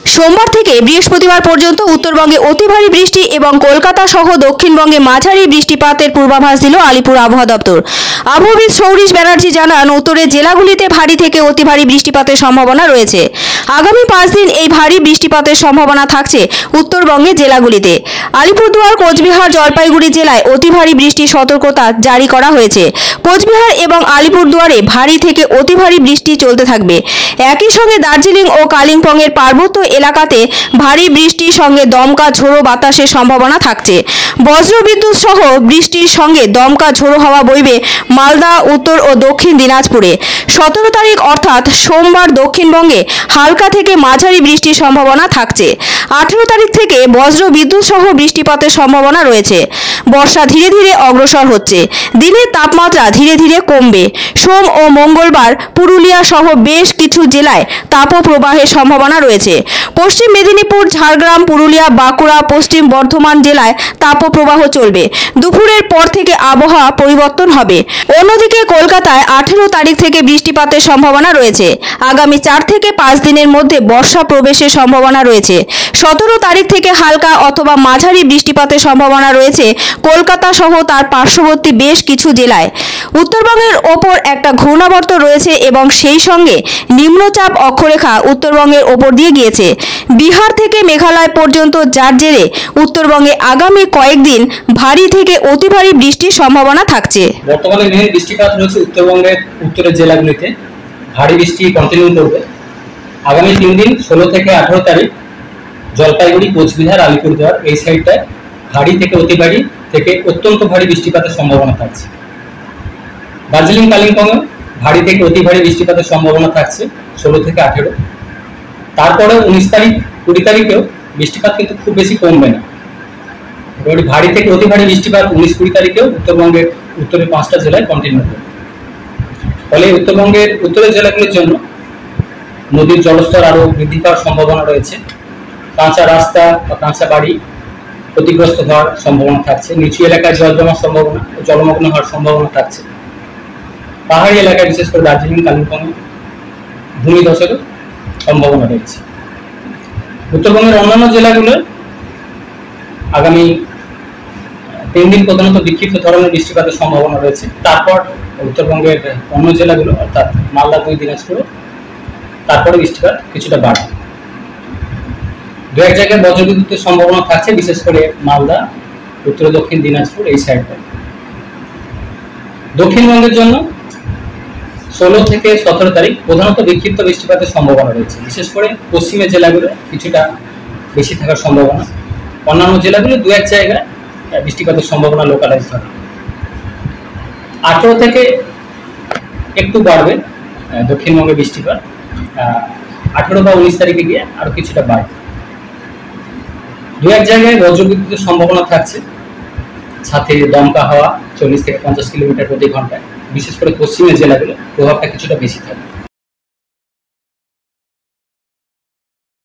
সোমবার থেকে বৃহস্পতিবার পর্যন্ত উত্তরবঙ্গে অতি ভারী বৃষ্টি এবং কলকাতা সহ দক্ষিণবঙ্গে মাঝারি বৃষ্টিপাতের পূর্বাভাস দিল আলিপুর আবহাওয়া দপ্তর। আবহাওয়াবিদ সৌরিশ ব্যানার্জি জানান, উত্তরের জেলাগুলিতে ভারী থেকে অতি ভারী বৃষ্টিপাতের সম্ভাবনা রয়েছে। আগামী 5 দিন এই ভারী বৃষ্টিপাতের সম্ভাবনা থাকছে উত্তরবঙ্গের জেলাগুলিতে। আলিপুরদুয়ার, কোচবিহার, জলপাইগুড়ি জেলায় অতি ভারী বৃষ্টির সতর্কতা জারি করা হয়েছে। কোচবিহার এবং আলিপুরদুয়ারে ভারী থেকে অতি ভারী বৃষ্টি চলতে থাকবে। একই সঙ্গে দার্জিলিং ও কালিম্পংয়ের পার্বত্য এলাকাতে ভারী বৃষ্টির সঙ্গে দমকা ঝোড়ো বাতাসের সম্ভাবনা থাকছে। বজ্রবিদ্যুৎ সহ বৃষ্টির সঙ্গে দমকা ঝোড়ো হাওয়া বইবে মালদা, উত্তর ও দক্ষিণ দিনাজপুরে। 17 তারিখ অর্থাৎ সোমবার দক্ষিণবঙ্গে হালকা থেকে মাঝারি বৃষ্টির সম্ভাবনা থাকছে। 18 তারিখ থেকে বজ্রবিদ্যুৎ সহ বৃষ্টিপাতের সম্ভাবনা রয়েছে। বর্ষা ধীরে ধীরে অগ্রসর হচ্ছে। দিনের তাপমাত্রা ধীরে ধীরে কমবে। সোম ও মঙ্গলবার পুরুলিয়া সহ বেশ কিছু জেলায় তাপপ্রবাহের সম্ভাবনা রয়েছে। পশ্চিম মেদিনীপুর, ঝাড়গ্রাম, পুরুলিয়া, বাঁকুড়া, পশ্চিম বর্ধমান জেলায় তাপপ্রবাহ চলবে। দুপুরের পর থেকে আবহাওয়া পরিবর্তন হবে। অন্যদিকে কলকাতায় 18 তারিখ থেকে বৃষ্টিপাতের সম্ভাবনা রয়েছে। আগামী 4 থেকে 5 দিনের মধ্যে বর্ষা প্রবেশের সম্ভাবনা রয়েছে। 17 তারিখ থেকে হালকা অথবা মাঝারি বৃষ্টিপাতের সম্ভাবনা রয়েছে কলকাতা সহ তার পার্শ্ববর্তী বেশ কিছু জেলায়। উত্তরবঙ্গের ওপর একটা ঘূর্ণাবর্ত রয়েছে এবং সেই সঙ্গে নিম্নচাপ অক্ষরেখা উত্তরবঙ্গের ওপর দিয়ে গিয়েছে। বিহার থেকে মেঘালয় পর্যন্ত, যার জেরে উত্তরবঙ্গে আগামী কয়েকদিন ভারী থেকে অতি ভারী বৃষ্টির সম্ভাবনা থাকছে। বর্তমানে মেন বৃষ্টিপাত রয়েছে উত্তরবঙ্গের উত্তরের জেলাগুলিতে। ভারী বৃষ্টি কন্টিনিউ করবে আগামী 3 দিন 16 থেকে 18 তারিখ। জলপাইগুড়ি, কোচবিহার, আলিপুরদুয়ার এই সাইডটায় ভারী থেকে অতি ভারী থেকে অত্যন্ত ভারী বৃষ্টিপাতের সম্ভাবনা থাকছে। দার্জিলিং, কালিম্পংয়ে ভারী থেকে অতি ভারী বৃষ্টিপাতের সম্ভাবনা থাকছে 16 থেকে 18। তারপরে 19 তারিখ, 20 তারিখেও বৃষ্টিপাত কিন্তু খুব বেশি কমবে না। ভারী থেকে অতি ভারী বৃষ্টিপাত 19-20 তারিখেও উত্তরবঙ্গের উত্তরের 5টা জেলায় কন্টিনিউ করবে। ফলে উত্তরবঙ্গের উত্তরের জেলাগুলির জন্য নদীর জলস্তর আরও বৃদ্ধি পাওয়ার সম্ভাবনা রয়েছে। কাঁচা রাস্তা বা কাঁচা বাড়ি ক্ষতিগ্রস্ত হওয়ার সম্ভাবনা থাকছে। নিচু এলাকায় জল জমার সম্ভাবনা, জলমগ্ন হওয়ার সম্ভাবনা থাকছে। পাহাড়ি এলাকায় বিশেষ করে দার্জিলিং, কালিম্পং ভূমিধসেরও সম্ভাবনা রয়েছে। উত্তরবঙ্গের অন্যান্য জেলাগুলোর আগামী 3 দিন প্রধানত বিক্ষিপ্ত ধরনের বৃষ্টিপাতের সম্ভাবনা রয়েছে। তারপর উত্তরবঙ্গের অন্য জেলাগুলো অর্থাৎ মালদা, দুই দিনাজপুর, তারপরে বৃষ্টিপাত কিছুটা বাড়বে। 2-1 জায়গায় বজ্রবিদ্যুতের সম্ভাবনা থাকছে, বিশেষ করে মালদা, উত্তর দক্ষিণ দিনাজপুর এই সাইডটা। দক্ষিণবঙ্গের জন্য 16 থেকে 17 তারিখ প্রধানত বিক্ষিপ্ত বৃষ্টিপাতের সম্ভাবনা রয়েছে। বিশেষ করে পশ্চিমের জেলাগুলো কিছুটা বেশি থাকার সম্ভাবনা। অন্যান্য জেলাগুলো 2-1 জায়গায় বৃষ্টিপাতের সম্ভাবনা লোকালাইজ হবে। 18 থেকে একটু বাড়বে দক্ষিণবঙ্গে বৃষ্টিপাত। 18 বা 19 তারিখে গিয়ে আরো কিছুটা বাড়বে। 2-1 জায়গায় বজ্রবিদ্যুতের সম্ভাবনা থাকছে, সাথে দমকা হাওয়া 40 থেকে 50 কিলোমিটার প্রতি ঘন্টায়। বিশেষ করে পশ্চিমের জেলাগুলো প্রভাবটা কিছুটা বেশি থাকবে।